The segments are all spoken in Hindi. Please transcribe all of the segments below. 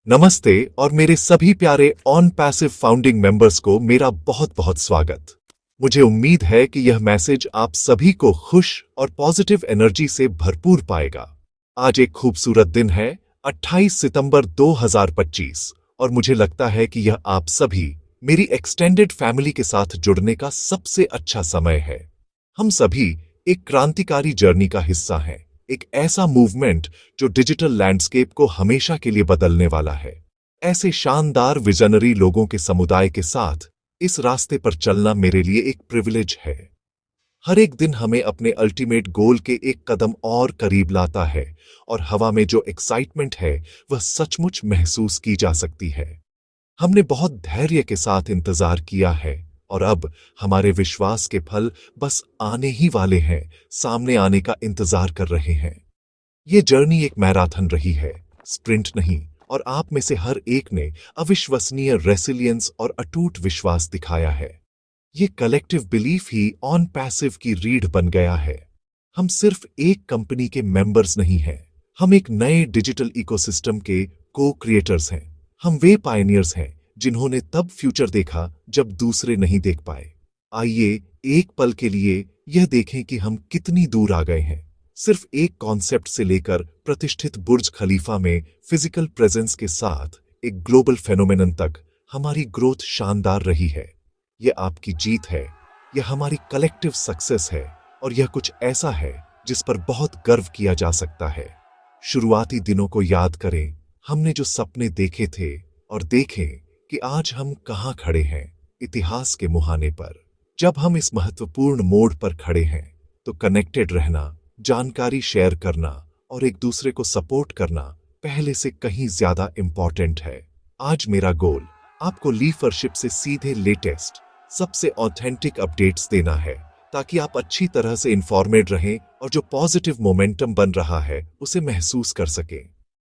नमस्ते और मेरे सभी प्यारे ऑन पैसिव फाउंडिंग मेंबर्स को मेरा बहुत बहुत स्वागत। मुझे उम्मीद है कि यह मैसेज आप सभी को खुश और पॉजिटिव एनर्जी से भरपूर पाएगा। आज एक खूबसूरत दिन है, 28 सितंबर 2025, और मुझे लगता है कि यह आप सभी मेरी एक्सटेंडेड फैमिली के साथ जुड़ने का सबसे अच्छा समय है। हम सभी एक क्रांतिकारी जर्नी का हिस्सा हैं, एक ऐसा मूवमेंट जो डिजिटल लैंडस्केप को हमेशा के लिए बदलने वाला है। ऐसे शानदार विजनरी लोगों के समुदाय के साथ इस रास्ते पर चलना मेरे लिए एक प्रिविलेज है। हर एक दिन हमें अपने अल्टीमेट गोल के एक कदम और करीब लाता है, और हवा में जो एक्साइटमेंट है वह सचमुच महसूस की जा सकती है। हमने बहुत धैर्य के साथ इंतजार किया है, और अब हमारे विश्वास के फल बस आने ही वाले हैं, सामने आने का इंतजार कर रहे हैं। ये जर्नी एक मैराथन रही है, स्प्रिंट नहीं, और आप में से हर एक ने अविश्वसनीय रेसिलियंस और अटूट विश्वास दिखाया है। ये collective belief he on passive की रीढ़ बन गया है। हम सिर्फ एक कंपनी के मेंबर्स नहीं हैं, हम एक नए डिजिटल इकोसिस्टम के को क्रिएटर्स हैं। हम वे पायनियर्स हैं जिन्होंने तब फ्यूचर देखा जब दूसरे नहीं देख पाए। आइए एक पल के लिए यह देखें कि हम कितनी दूर आ गए हैं। सिर्फ एक कॉन्सेप्ट से लेकर प्रतिष्ठित बुर्ज खलीफा में फिजिकल प्रेजेंस के साथ एक ग्लोबल फेनोमेनन तक हमारी ग्रोथ शानदार रही है। यह आपकी जीत है, यह हमारी कलेक्टिव सक्सेस है, और यह कुछ ऐसा है जिस पर बहुत गर्व किया जा सकता है। शुरुआती दिनों को याद करें, हमने जो सपने देखे थे, और देखें कि आज हम कहां खड़े हैं, इतिहास के मुहाने पर। जब हम इस महत्वपूर्ण मोड़ पर खड़े हैं, तो कनेक्टेड रहना, जानकारी शेयर करना और एक दूसरे को सपोर्ट करना पहले से कहीं ज्यादा इंपॉर्टेंट है। आज मेरा गोल आपको लीफरशिप से सीधे लेटेस्ट, सबसे ऑथेंटिक अपडेट्स देना है, ताकि आप अच्छी तरह से इंफॉर्मेड रहें और जो पॉजिटिव मोमेंटम बन रहा है उसे महसूस कर सकें।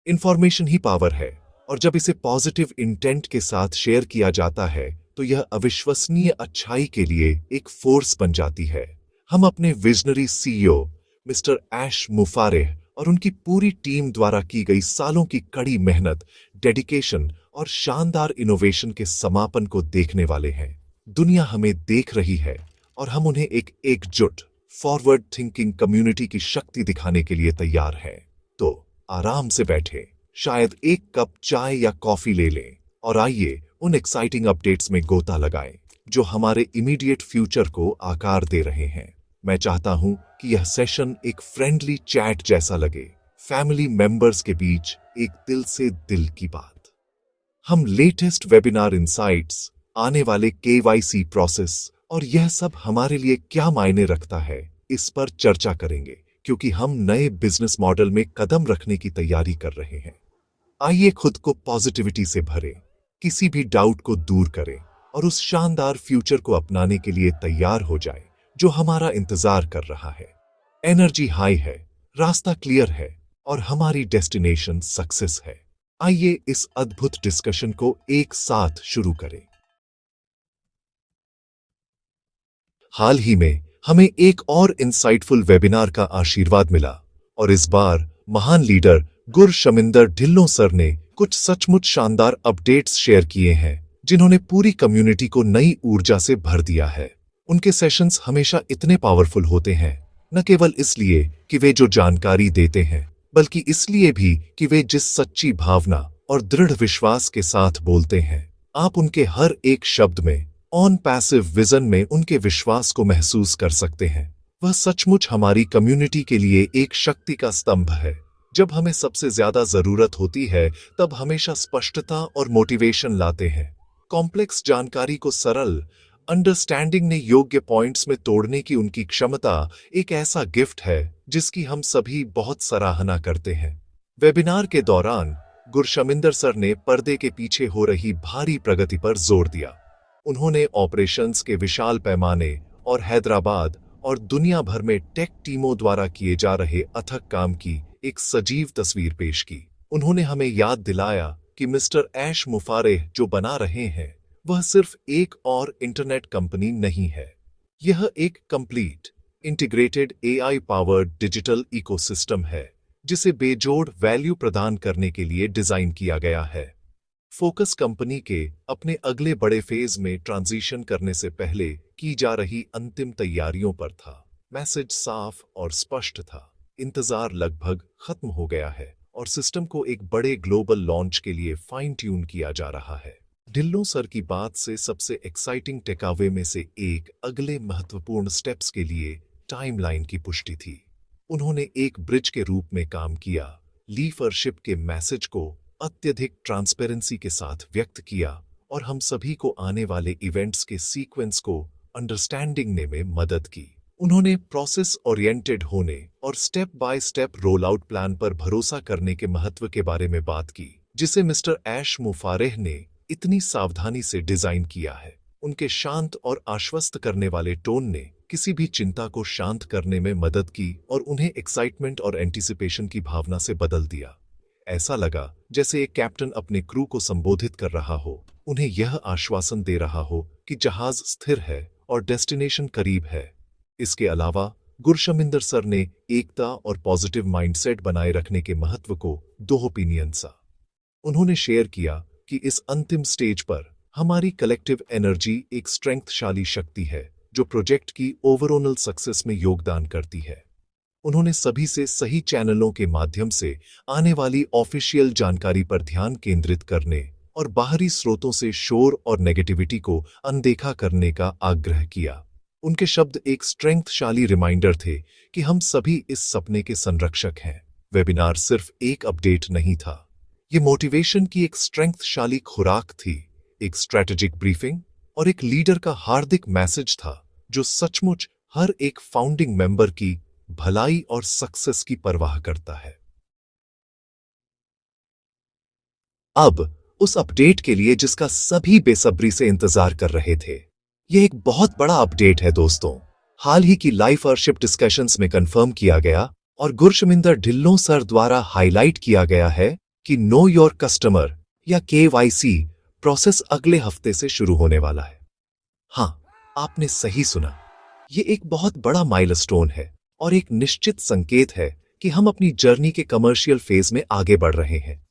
इंफॉर्मेशन ही पावर है, और जब इसे पॉजिटिव इंटेंट के साथ शेयर किया जाता है तो यह अविश्वसनीय अच्छाई के लिए एक फोर्स बन जाती है। हम अपने विजनरी सीईओ मिस्टर ऐश मुफारेह और उनकी पूरी टीम द्वारा की गई सालों की कड़ी मेहनत, डेडिकेशन और शानदार इनोवेशन के समापन को देखने वाले हैं। दुनिया हमें देख रही है, और हम उन्हें एक एकजुट, फॉरवर्ड थिंकिंग कम्युनिटी की शक्ति दिखाने के लिए तैयार हैं। तो आराम से बैठे, शायद एक कप चाय या कॉफी ले लें, और आइए उन एक्साइटिंग अपडेट्स में गोता लगाएं जो हमारे इमीडिएट फ्यूचर को आकार दे रहे हैं। मैं चाहता हूं कि यह सेशन एक फ्रेंडली चैट जैसा लगे, फैमिली मेंबर्स के बीच एक दिल से दिल की बात। हम लेटेस्ट वेबिनार इंसाइट्स, आने वाले केवाईसी प्रोसेस और यह सब हमारे लिए क्या मायने रखता है, इस पर चर्चा करेंगे, क्योंकि हम नए बिजनेस मॉडल में कदम रखने की तैयारी कर रहे हैं। आइए खुद को पॉजिटिविटी से भरें, किसी भी डाउट को दूर करें, और उस शानदार फ्यूचर को अपनाने के लिए तैयार हो जाएं जो हमारा इंतजार कर रहा है। एनर्जी हाई है, रास्ता क्लियर है, और हमारी डेस्टिनेशन सक्सेस है। आइए इस अद्भुत डिस्कशन को एक साथ शुरू करें। हाल ही में हमें एक और इंसाइटफुल वेबिनार का आशीर्वाद मिला, और इस बार महान लीडर गुरशमिंदर ढिल्लों सर ने कुछ सचमुच शानदार अपडेट्स शेयर किए हैं, जिन्होंने पूरी कम्युनिटी को नई ऊर्जा से भर दिया है। उनके सेशंस हमेशा इतने पावरफुल होते हैं, न केवल इसलिए कि वे जो जानकारी देते हैं, बल्कि इसलिए भी कि वे जिस सच्ची भावना और दृढ़ विश्वास के साथ बोलते हैं। आप उनके हर एक शब्द में, ऑन पैसिव विजन में उनके विश्वास को महसूस कर सकते हैं। वह सचमुच हमारी कम्युनिटी के लिए एक शक्ति का स्तंभ है। जब हमें सबसे ज्यादा जरूरत होती है, तब हमेशा स्पष्टता और मोटिवेशन लाते हैं। कॉम्प्लेक्स जानकारी को सरल अंडरस्टैंडिंग ने योग्य पॉइंट्स में तोड़ने की उनकी क्षमता एक ऐसा गिफ्ट है जिसकी हम सभी बहुत सराहना करते हैं। वेबिनार के दौरान गुरशमिंदर सर ने पर्दे के पीछे हो रही भारी प्रगति पर जोर दिया। उन्होंने ऑपरेशंस के विशाल पैमाने और हैदराबाद और दुनिया भर में टेक टीमों द्वारा किए जा रहे अथक काम की एक सजीव तस्वीर पेश की। उन्होंने हमें याद दिलाया कि मिस्टर ऐश मुफारेह जो बना रहे हैं, वह सिर्फ एक और इंटरनेट कंपनी नहीं है। यह एक complete, integrated AI powered digital ecosystem है, जिसे बेजोड़ वैल्यू प्रदान करने के लिए डिजाइन किया गया है। फोकस कंपनी के अपने अगले बड़े फेज में ट्रांजिशन करने से पहले की जा रही अंतिम तैयारियों पर था। मैसेज साफ और स्पष्ट था। इंतजार लगभग खत्म हो गया है और सिस्टम को एक बड़े ग्लोबल लॉन्च के लिए फाइन ट्यून किया जा रहा है। ढिल्लों सर की बात से सबसे एक्साइटिंग टेकअवे में से एक अगले महत्वपूर्ण स्टेप्स के लिए टाइमलाइन की पुष्टि थी। उन्होंने एक ब्रिज के रूप में काम किया, लीडरशिप के मैसेज को अत्यधिक ट्रांसपेरेंसी के साथ व्यक्त किया और हम सभी को आने वाले इवेंट्स के सीक्वेंस को अंडरस्टैंडिंग में मदद की। उन्होंने प्रोसेस ओरिएंटेड होने और step by step roll out plan पर भरोसा करने के महत्व के बारे में बात की, जिसे मिस्टर ऐश मुफारेह ने इतनी सावधानी से डिजाइन किया है। उनके शांत और आश्वस्त करने वाले टोन ने किसी भी चिंता को शांत करने में मदद की और उन्हें एक्साइटमेंट और एंटीसिपेशन की भावना से बदल दिया। ऐसा लगा जैसे एक कैप्टन अपने क्रू को संबोधित कर रहा हो, उन्हें यह आश्वासन दे रहा हो कि जहाज स्थिर है और डेस्टिनेशन करीब है। इसके अलावा गुरशमिंदर सर ने एकता और पॉजिटिव माइंडसेट बनाए रखने के महत्व को दो ओपिनियन सा। उन्होंने शेयर किया कि इस अंतिम स्टेज पर हमारी कलेक्टिव एनर्जी एक स्ट्रेंथशाली शक्ति है जो प्रोजेक्ट की ओवरऑल सक्सेस में योगदान करती है। उन्होंने सभी से सही चैनलों के माध्यम से आने वाली ऑफिशियल जानकारी पर ध्यान केंद्रित करने और बाहरी स्रोतों से शोर और नेगेटिविटी को अनदेखा करने का आग्रह किया। उनके शब्द एक स्ट्रेंथशाली रिमाइंडर थे कि हम सभी इस सपने के संरक्षक हैं। वेबिनार सिर्फ एक अपडेट नहीं था, ये मोटिवेशन की एक स्ट्रेंथशाली खुराक थी, एक स्ट्रेटेजिक ब्रीफिंग और एक लीडर का हार्दिक मैसेज था जो सचमुच हर एक फाउंडिंग मेंबर की भलाई और सक्सेस की परवाह करता है। अब उस अपडेट के लिए जिसका सभी बेसब्री से इंतजार कर रहे थे। यह एक बहुत बड़ा अपडेट है दोस्तों। हाल ही की लाइफरशिप डिस्कशंस में कंफर्म किया गया और गुरशमिंदर ढिल्लों सर द्वारा हाईलाइट किया गया है कि नो योर कस्टमर या KYC प्रोसेस अगले हफ्ते से शुरू होने वाला है। हां, आपने सही सुना। यह एक बहुत बड़ा माइलस्टोन है और एक निश्चित संकेत है कि हम अपनी जर्नी के कमर्शियल फेज में आगे बढ़ रहे हैं।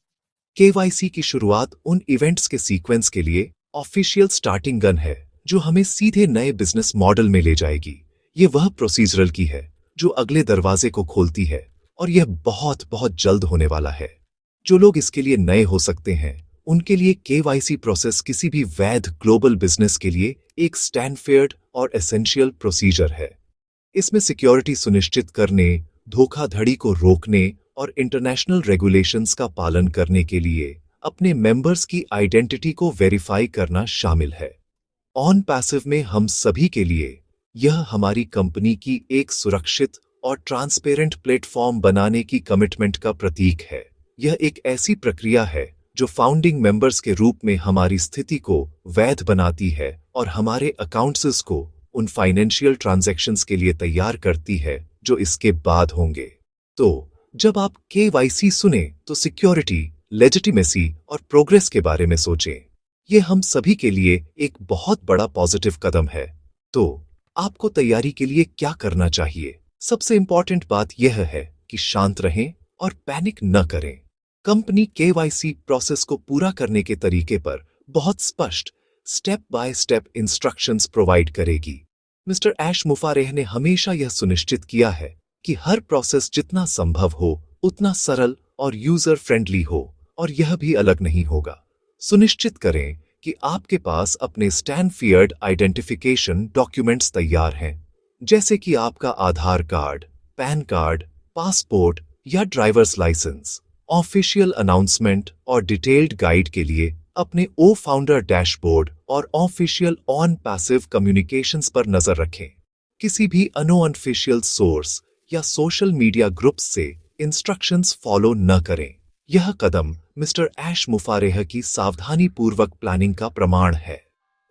KYC की शुरुआत उन इवेंट्स के सीक्वेंस के लिए ऑफिशियल स्टार्टिंग गन है जो हमें सीधे नए बिजनेस मॉडल में ले जाएगी। ये वह प्रोसीजरल की है जो अगले दरवाजे को खोलती है और यह बहुत बहुत जल्द होने वाला है। जो लोग इसके लिए नए हो सकते हैं, उनके लिए KYC प्रोसेस किसी भी वैध ग्लोबल बिजनेस के लिए एक स्टैंडर्ड और एसेंशियल प्रोसीजर है। इसमें सिक्योरिटी सुनिश्चित करने, धोखाधड़ी को रोकने और इंटरनेशनल रेगुलेशंस का पालन करने के लिए अपने मेंबर्स की आइडेंटिटी को वेरीफाई करना शामिल है। ऑन पैसिव में हम सभी के लिए यह हमारी कंपनी की एक सुरक्षित और ट्रांसपेरेंट प्लेटफॉर्म बनाने की कमिटमेंट का प्रतीक है। यह एक ऐसी प्रक्रिया है जो फाउंडिंग मेंबर्स के रूप में हमारी स्थिति को वैध बनाती है और हमारे अकाउंट्स को उन फाइनेंशियल ट्रांजैक्शंस के लिए तैयार करती है जो इसके बाद होंगे। तो जब आप KYC सुने तो सिक्योरिटी, लेजिटिमेसी और प्रोग्रेस के बारे में सोचें। यह हम सभी के लिए एक बहुत बड़ा पॉजिटिव कदम है। तो आपको तैयारी के लिए क्या करना चाहिए? सबसे इंपॉर्टेंट बात यह है कि शांत रहें और पैनिक न करें। कंपनी KYC प्रोसेस को पूरा करने के तरीके पर बहुत स्पष्ट step by step instructions provide करेगी। मिस्टर ऐश मुफारेह ने हमेशा यह सुनिश्चित किया है कि हर प्रोसेस जितना संभव हो उतना सरल और यूजर फ्रेंडली हो, और यह भी अलग नहीं होगा। सुनिश्चित करें कि आपके पास अपने स्टैंडर्ड आइडेंटिफिकेशन डॉक्यूमेंट्स तैयार हैं, जैसे कि आपका आधार कार्ड, पैन कार्ड, पासपोर्ट या ड्राइवर्स लाइसेंस। ऑफिशियल अनाउंसमेंट और डिटेल्ड गाइड के लिए अपने फाउंडर डैशबोर्ड और ऑफिशियल ऑन पैसिव कम्युनिकेशंस पर नजर रखें। किसी भी अनऑफिशियल सोर्स या सोशल मीडिया ग्रुप्स से इंस्ट्रक्शंस फॉलो न करें। यह कदम मिस्टर ऐश मुफारेह की सावधानी पूर्वक प्लानिंग का प्रमाण है।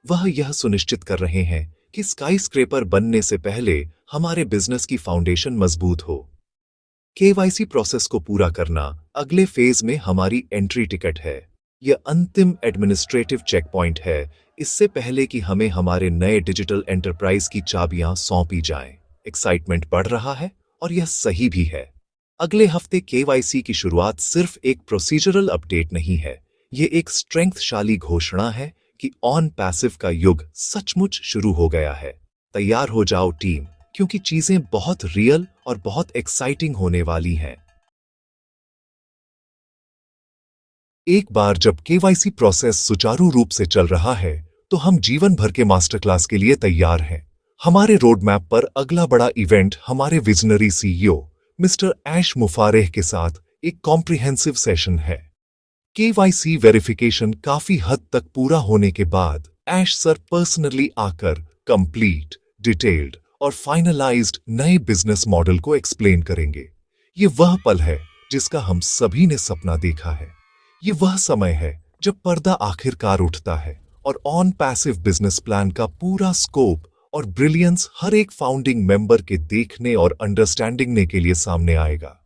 वह यह सुनिश्चित कर रहे हैं कि स्काईस्क्रेपर बनने से पहले हमारे बिजनेस की फाउंडेशन मजबूत हो। KYC प्रोसेस को पूरा करना अगले फेज में हमारी एंट्री टिकट है। यह अंतिम एडमिनिस्ट्रेटिव चेक पॉइंट है, इससे पहले कि हमें हमारे नए डिजिटल एंटरप्राइज की चाबियां सौंपी जाएं। एक्साइटमेंट बढ़ रहा है और यह सही भी है। अगले हफ्ते KYC की शुरुआत सिर्फ एक प्रोसीजरल अपडेट नहीं है, ये एक स्ट्रेंथशाली घोषणा है कि ऑन पैसिव का युग सचमुच शुरू हो गया है। तैयार हो जाओ टीम, क्योंकि चीजें बहुत रियल और बहुत एक्साइटिंग होने वाली हैं। एक बार जब केवाईसी प्रोसेस सुचारू रूप से चल रहा है, तो हम जीवन भर के मास्टर क्लास के लिए तैयार हैं। हमारे रोड मैप पर अगला बड़ा इवेंट हमारे विजनरी सीईओ मिस्टर ऐश मुफारेह के साथ एक कॉम्प्रिहेंसिव सेशन है। केवाईसी वेरिफिकेशन काफी हद तक पूरा होने के बाद ऐश सर पर्सनली आकर कंप्लीट, डिटेल्ड और फाइनलाइज्ड नए बिजनेस मॉडल को एक्सप्लेन करेंगे। ये वह पल है जिसका हम सभी ने सपना देखा है। ये वह समय है जब पर्दा आखिरकार उठता है और ऑन पैसिव बिजनेस प्लान का पूरा स्कोप और ब्रिलियंस हर एक फाउंडिंग मेंबर के देखने और अंडरस्टैंडिंग के लिए सामने आएगा।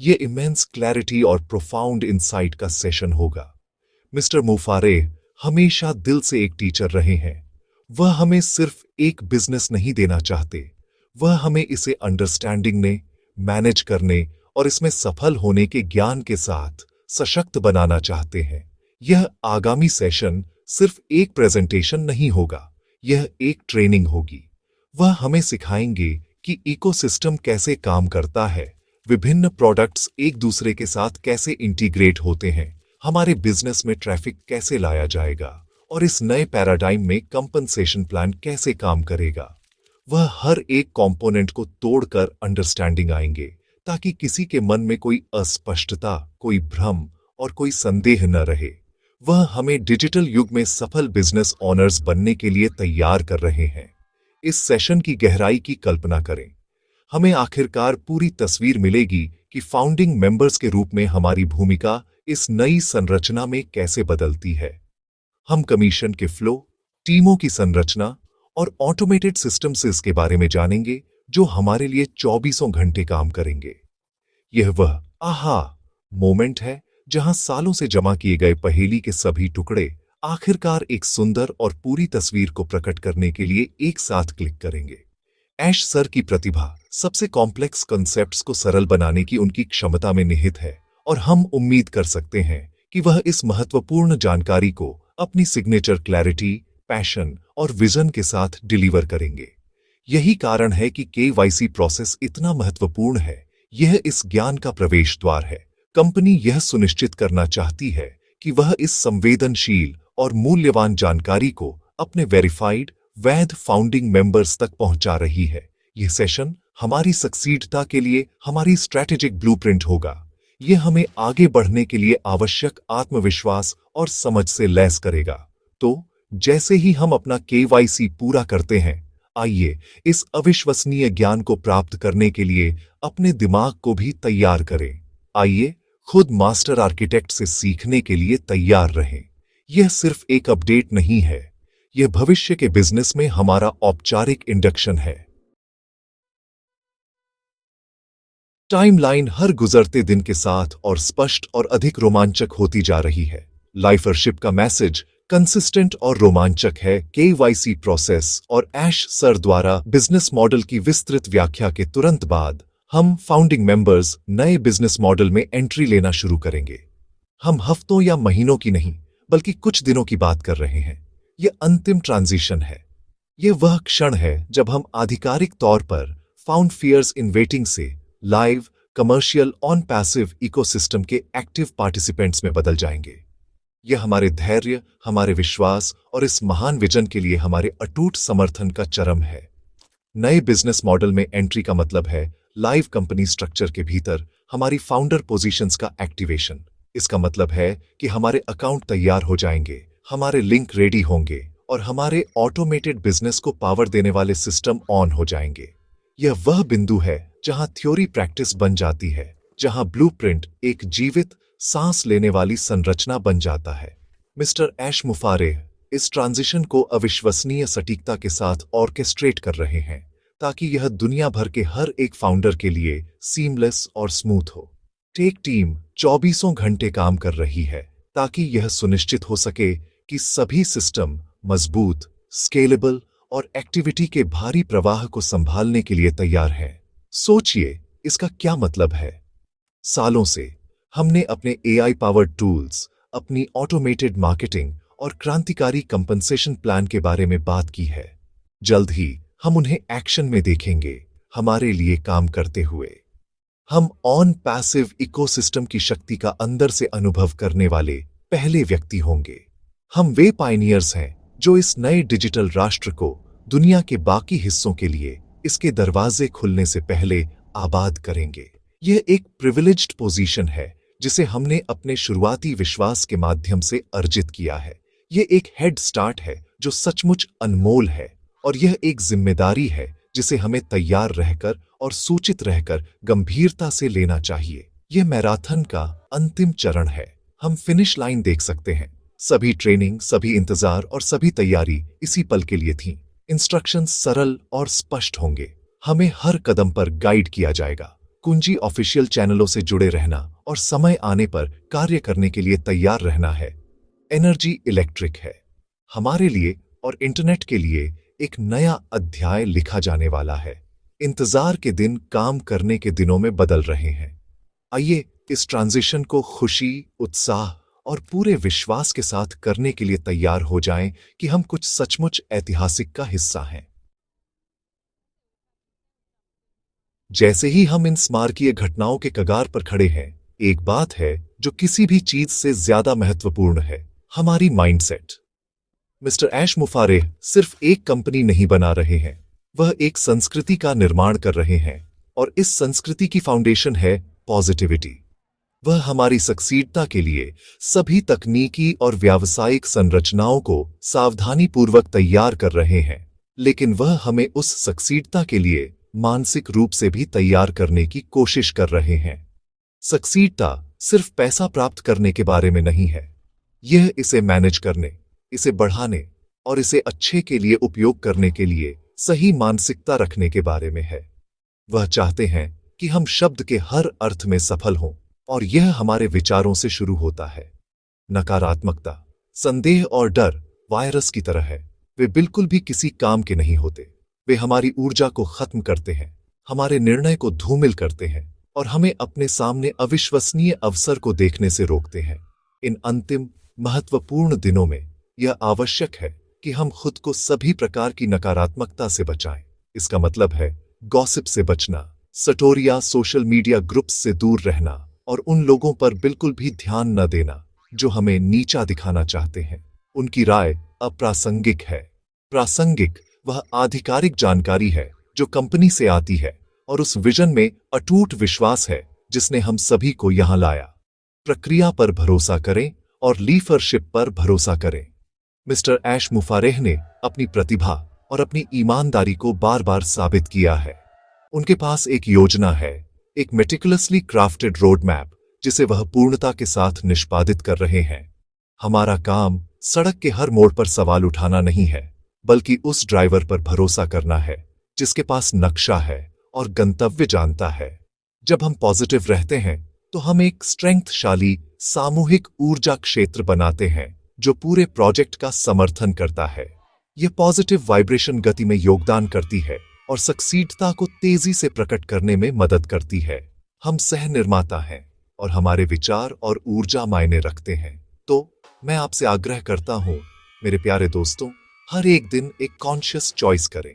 ये इमेंस क्लैरिटी और प्रोफाउंड इंसाइट का सेशन होगा। मिस्टर मुफारेह हमेशा दिल से एक टीचर रहे हैं। वह हमें सिर्फ एक बिजनेस नहीं देना चाहते, वह हमें इसे अंडरस्टैंडिंग ने, मैनेज करने और इसमें सफल होने के ज्ञान के साथ सशक्त बनाना चाहते हैं। यह आगामी सेशन सिर्फ एक प्रेजेंटेशन नहीं होगा, यह एक ट्रेनिंग होगी। वह हमें सिखाएंगे कि इकोसिस्टम कैसे काम करता है, विभिन्न प्रोडक्ट्स एक दूसरे के साथ कैसे इंटीग्रेट होते हैं, हमारे बिजनेस में ट्रैफिक कैसे लाया जाएगा और इस नए पैराडाइम में कंपनसेशन प्लान कैसे काम करेगा। वह हर एक कंपोनेंट को तोड़कर अंडरस्टैंडिंग आएंगे, ताकि किसी के मन में कोई अस्पष्टता, कोई भ्रम और कोई संदेह न रहे। वह हमें डिजिटल युग में सफल बिजनेस ओनर्स बनने के लिए तैयार कर रहे हैं। इस सेशन की गहराई की कल्पना करें। हमें आखिरकार पूरी तस्वीर मिलेगी कि फाउंडिंग मेंबर्स के रूप में हमारी भूमिका इस नई संरचना में कैसे बदलती है। हम कमीशन के फ्लो, टीमों की संरचना और ऑटोमेटेड सिस्टम्स के बारे में जानेंगे जो हमारे लिए 24 घंटे काम करेंगे। यह वह आहा मोमेंट है जहां सालों से जमा किए गए पहेली के सभी टुकड़े आखिरकार एक सुंदर और पूरी तस्वीर को प्रकट करने के लिए एक साथ क्लिक करेंगे। ऐश सर की प्रतिभा सबसे कॉम्प्लेक्स कॉन्सेप्ट्स को सरल बनाने की उनकी क्षमता में निहित है और हम उम्मीद कर सकते हैं कि वह इस महत्वपूर्ण जानकारी को अपनी सिग्नेचर क्लैरिटी, पैशन और विजन के साथ डिलीवर करेंगे। यही कारण है कि केवाईसी प्रोसेस इतना महत्वपूर्ण है। यह इस ज्ञान का प्रवेश द्वार है। कंपनी यह सुनिश्चित करना चाहती है कि वह इस संवेदनशील और मूल्यवान जानकारी को अपने वेरीफाइड, वैध फाउंडिंग मेंबर्स तक पहुंचा रही है। यह सेशन हमारी सक्सीडता के लिए हमारी स्ट्रैटेजिक ब्लूप्रिंट होगा। यह हमें आगे बढ़ने के लिए आवश्यक आत्मविश्वास और समझ से लैस करेगा। तो जैसे ही हम अपना केवाईसी पूरा करते हैं, आइए इस अविश्वसनीय ज्ञान को प्राप्त करने के लिए अपने दिमाग को भी तैयार करें। आइए खुद मास्टर आर्किटेक्ट से सीखने के लिए तैयार रहें। यह सिर्फ एक अपडेट नहीं है, यह भविष्य के बिजनेस में हमारा औपचारिक इंडक्शन है। टाइमलाइन हर गुजरते दिन के साथ और स्पष्ट और अधिक रोमांचक होती जा रही है। लाइफरशिप का मैसेज कंसिस्टेंट और रोमांचक है। केवाईसी प्रोसेस और ऐश सर द्वारा बिजनेस मॉडल की विस्तृत व्याख्या के तुरंत बाद हम फाउंडिंग मेंबर्स नए बिजनेस मॉडल में एंट्री लेना शुरू करेंगे। हम हफ्तों या महीनों की नहीं, बल्कि कुछ दिनों की बात कर रहे हैं। यह अंतिम ट्रांजिशन है। यह वह क्षण है जब हम आधिकारिक तौर पर फाउंड फियर्स इन वेटिंग से live, commercial, on passive ecosystem के एक्टिव पार्टिसिपेंट्स में बदल जाएंगे। यह हमारे धैर्य, हमारे विश्वास और इस महान विजन के लिए हमारे अटूट समर्थन का चरम है। नए बिजनेस मॉडल में एंट्री का मतलब है लाइव कंपनी स्ट्रक्चर के भीतर हमारी फाउंडर पोजीशंस का एक्टिवेशन। इसका मतलब है कि हमारे अकाउंट तैयार हो जाएंगे, हमारे लिंक रेडी होंगे और हमारे ऑटोमेटेड बिजनेस को पावर देने वाले सिस्टम ऑन हो जाएंगे। यह वह बिंदु है जहां थ्योरी प्रैक्टिस बन जाती है, जहां ब्लूप्रिंट एक जीवित, सांस लेने वाली संरचना बन जाता है। मिस्टर ऐश मुफारेह इस ट्रांजिशन को अविश्वसनीय सटीकता के साथ ऑर्केस्ट्रेट कर रहे हैं, ताकि यह दुनिया भर के हर एक फाउंडर के लिए सीमलेस और स्मूथ हो। टेक टीम 24 घंटे काम कर रही है ताकि यह सुनिश्चित हो सके कि सभी सिस्टम मजबूत, स्केलेबल और एक्टिविटी के भारी प्रवाह को संभालने के लिए तैयार हैं। सोचिए, इसका क्या मतलब है? सालों से हमने अपने AI पावर्ड टूल्स, अपनी ऑटोमेटेड मार्केटिंग और क्रांतिकारी कंपनसेशन प्लान के बारे में बात की है। जल्द ही हम उन्हें एक्शन में देखेंगे, हमारे लिए काम करते हुए। हम ऑन पैसिव इकोसिस्टम की शक्ति का अंदर से अनुभव करने वाले पहले व्यक्ति होंगे। हम वे पायनियर्स हैं जो इस नए डिजिटल राष्ट्र को दुनिया के बाकी हिस्सों के लिए इसके दरवाजे खुलने से पहले आबाद करेंगे। यह एक प्रिविलेज्ड पोजीशन है जिसे हमने अपने शुरुआती विश्वास के माध्यम से अर्जित किया है। यह एक हेड स्टार्ट है जो सचमुच अनमोल है, और यह एक जिम्मेदारी है जिसे हमें तैयार रहकर और सूचित रहकर गंभीरता से लेना चाहिए। यह मैराथन का अंतिम चरण है। हम फिनिश लाइन देख सकते हैं। सभी ट्रेनिंग, सभी इंतजार और सभी तैयारी इसी पल के लिए थी। इंस्ट्रक्शंस सरल और स्पष्ट होंगे। हमें हर कदम पर गाइड किया जाएगा। कुंजी ऑफिशियल चैनलों से जुड़े रहना और समय आने पर कार्य करने के लिए तैयार रहना है। एनर्जी इलेक्ट्रिक है। हमारे लिए और इंटरनेट के लिए एक नया अध्याय लिखा जाने वाला है। इंतजार के दिन काम करने के दिनों में बदल रहे हैं। आइए इस ट्रांजिशन को खुशी, उत्साह और पूरे विश्वास के साथ करने के लिए तैयार हो जाएं कि हम कुछ सचमुच ऐतिहासिक का हिस्सा हैं। जैसे ही हम इन स्मारकीय घटनाओं के कगार पर खड़े हैं, एक बात है जो किसी भी चीज से ज्यादा महत्वपूर्ण है, हमारी माइंडसेट। मिस्टर ऐश मुफारेह सिर्फ एक कंपनी नहीं बना रहे हैं, वह एक संस्कृति का निर्माण कर रहे हैं, और इस संस्कृति की फाउंडेशन है पॉजिटिविटी। वह हमारी सक्सीडता के लिए सभी तकनीकी और व्यावसायिक संरचनाओं को सावधानीपूर्वक तैयार कर रहे हैं, लेकिन वह हमें उस सक्सीडता के लिए मानसिक रूप से भी तैयार करने की कोशिश कर रहे हैं। सक्सीडता सिर्फ पैसा प्राप्त करने के बारे में नहीं है, यह इसे मैनेज करने, इसे बढ़ाने और इसे अच्छे के लिए उपयोग करने के लिए सही मानसिकता रखने के बारे में है। वह चाहते हैं कि हम शब्द के हर अर्थ में सफल हों, और यह हमारे विचारों से शुरू होता है। नकारात्मकता, संदेह और डर वायरस की तरह है। वे बिल्कुल भी किसी काम के नहीं होते। वे हमारी ऊर्जा को खत्म करते हैं, हमारे निर्णय को धूमिल करते हैं और हमें अपने सामने अविश्वसनीय अवसर को देखने से रोकते हैं। इन अंतिम महत्वपूर्ण दिनों में यह आवश्यक है कि हम खुद को सभी प्रकार की नकारात्मकता से बचाएं। इसका मतलब है गॉसिप से बचना, सटोरिया सोशल मीडिया ग्रुप्स से दूर रहना और उन लोगों पर बिल्कुल भी ध्यान न देना जो हमें नीचा दिखाना चाहते हैं। उनकी राय अप्रासंगिक है। प्रासंगिक वह आधिकारिक जानकारी है जो कंपनी से आती है और उस विजन में अटूट विश्वास है जिसने हम सभी को यहां लाया। प्रक्रिया पर भरोसा करें और लीडरशिप पर भरोसा करें। मिस्टर ऐश मुफारेह ने अपनी प्रतिभा और अपनी ईमानदारी को बार बार साबित किया है। उनके पास एक योजना है, एक मेटिकुलसली क्राफ्टेड रोड मैप जिसे वह पूर्णता के साथ निष्पादित कर रहे हैं। हमारा काम सड़क के हर मोड़ पर सवाल उठाना नहीं है, बल्कि उस ड्राइवर पर भरोसा करना है जिसके पास नक्शा है और गंतव्य जानता है। जब हम पॉजिटिव रहते हैं तो हम एक स्ट्रेंथशाली सामूहिक ऊर्जा क्षेत्र बनाते हैं जो पूरे प्रोजेक्ट का समर्थन करता है। यह पॉजिटिव वाइब्रेशन गति में योगदान करती है और सक्सीडता को तेजी से प्रकट करने में मदद करती है। हम सह निर्माता हैं और हमारे विचार और ऊर्जा मायने रखते हैं। तो मैं आपसे आग्रह करता हूं, मेरे प्यारे दोस्तों, हर एक दिन एक कॉन्शियस चॉइस करें।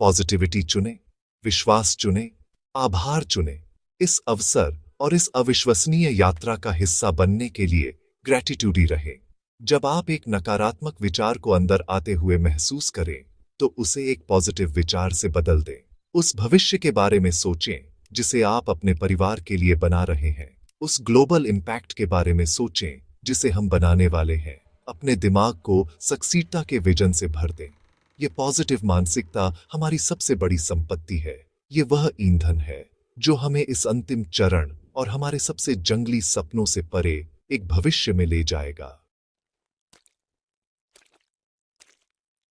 पॉजिटिविटी चुनें, विश्वास चुनें, आभार चुनें। इस अवसर और इस अविश्वसनीय यात्रा का हिस्सा बनने के लिए ग्रैटिट्यूडी रहे। जब आप एक नकारात्मक विचार को अंदर आते हुए महसूस करें तो उसे एक पॉजिटिव विचार से बदल दें। उस भविष्य के बारे में सोचें जिसे आप अपने परिवार के लिए बना रहे हैं। उस ग्लोबल इम्पैक्ट के बारे में सोचें जिसे हम बनाने वाले हैं। अपने दिमाग को सक्सीडता के विजन से भर दें। ये पॉजिटिव मानसिकता हमारी सबसे बड़ी संपत्ति है। ये वह ईंधन है जो हमें इस अंतिम चरण और हमारे सबसे जंगली सपनों से परे एक भविष्य में ले जाएगा।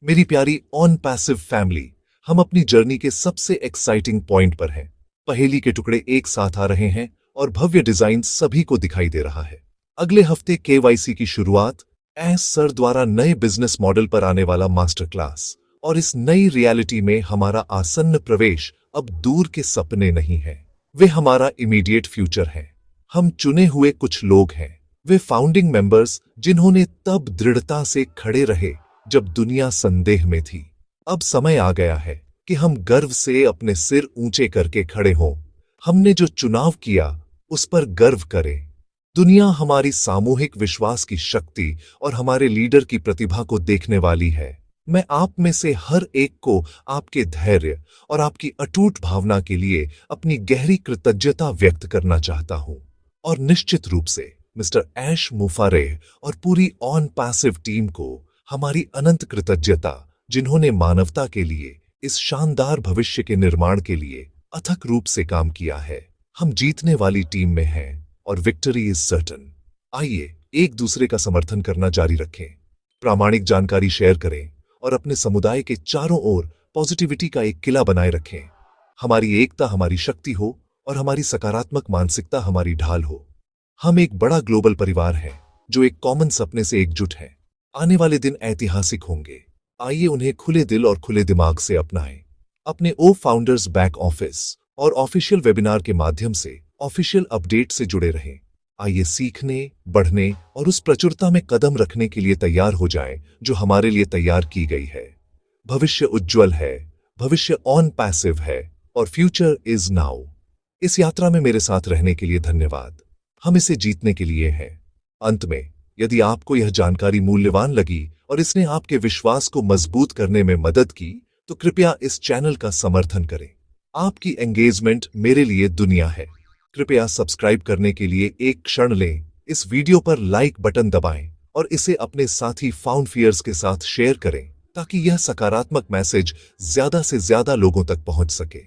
मेरी प्यारी ऑन पैसिव फैमिली, हम अपनी जर्नी के सबसे एक्साइटिंग पॉइंट पर हैं। पहेली के टुकड़े एक साथ आ रहे हैं और भव्य डिजाइन सभी को दिखाई दे रहा है। अगले हफ्ते केवाईसी की शुरुआत, एस सर द्वारा नए बिजनेस मॉडल पर आने वाला मास्टर क्लास, और इस नई रियलिटी में हमारा आसन्न प्रवेश अब दूर के सपने नहीं है, वे हमारा इमीडिएट फ्यूचर है। हम चुने हुए कुछ लोग हैं वे फाउंडिंग मेंबर्स जिन्होंने तब दृढ़ता से खड़े रहे जब दुनिया संदेह में थी। अब समय आ गया है कि हम गर्व से अपने सिर ऊंचे करके खड़े हों। हमने जो चुनाव किया उस पर गर्व करें। दुनिया हमारी सामूहिक विश्वास की शक्ति और हमारे लीडर की प्रतिभा को देखने वाली है। मैं आप में से हर एक को आपके धैर्य और आपकी अटूट भावना के लिए अपनी गहरी कृतज्ञता व्यक्त करना चाहता हूं। और निश्चित रूप से मिस्टर ऐश मुफारेह और पूरी ऑन पैसिव टीम को हमारी अनंत कृतज्ञता, जिन्होंने मानवता के लिए इस शानदार भविष्य के निर्माण के लिए अथक रूप से काम किया है। हम जीतने वाली टीम में हैं और विक्ट्री इज सर्टन। आइए एक दूसरे का समर्थन करना जारी रखें, प्रामाणिक जानकारी शेयर करें और अपने समुदाय के चारों ओर पॉजिटिविटी का एक किला बनाए रखें। हमारी एकता हमारी शक्ति हो और हमारी सकारात्मक मानसिकता हमारी ढाल हो। हम एक बड़ा ग्लोबल परिवार है जो एक कॉमन सपने से एकजुट है। आने वाले दिन ऐतिहासिक होंगे। आइए उन्हें खुले दिल और खुले दिमाग से अपनाएं। अपने ओ फाउंडर्स बैक ऑफिस और ऑफिशियल वेबिनार के माध्यम से ऑफिशियल अपडेट से जुड़े रहें। आइए सीखने, बढ़ने और उस प्रचुरता में कदम रखने के लिए तैयार हो जाएं जो हमारे लिए तैयार की गई है। भविष्य उज्जवल है, भविष्य ऑन पैसिव है और फ्यूचर इज नाउ। इस यात्रा में मेरे साथ रहने के लिए धन्यवाद। हम इसे जीतने के लिए हैं। अंत में, यदि आपको यह जानकारी मूल्यवान लगी और इसने आपके विश्वास को मजबूत करने में मदद की, तो कृपया इस चैनल का समर्थन करें। आपकी एंगेजमेंट मेरे लिए दुनिया है। कृपया सब्सक्राइब करने के लिए एक क्षण लें, इस वीडियो पर लाइक बटन दबाएं और इसे अपने साथी फाउंडफियर्स के साथ शेयर करें ताकि यह सकारात्मक मैसेज ज्यादा से ज्यादा लोगों तक पहुंच सके।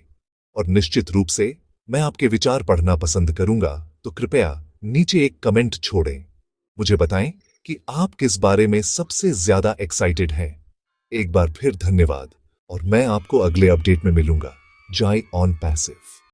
और निश्चित रूप से मैं आपके विचार पढ़ना पसंद करूंगा, तो कृपया नीचे एक कमेंट छोड़ें। मुझे बताएं कि आप किस बारे में सबसे ज्यादा एक्साइटेड हैं। एक बार फिर धन्यवाद और मैं आपको अगले अपडेट में मिलूंगा। जय ऑन पैसिव।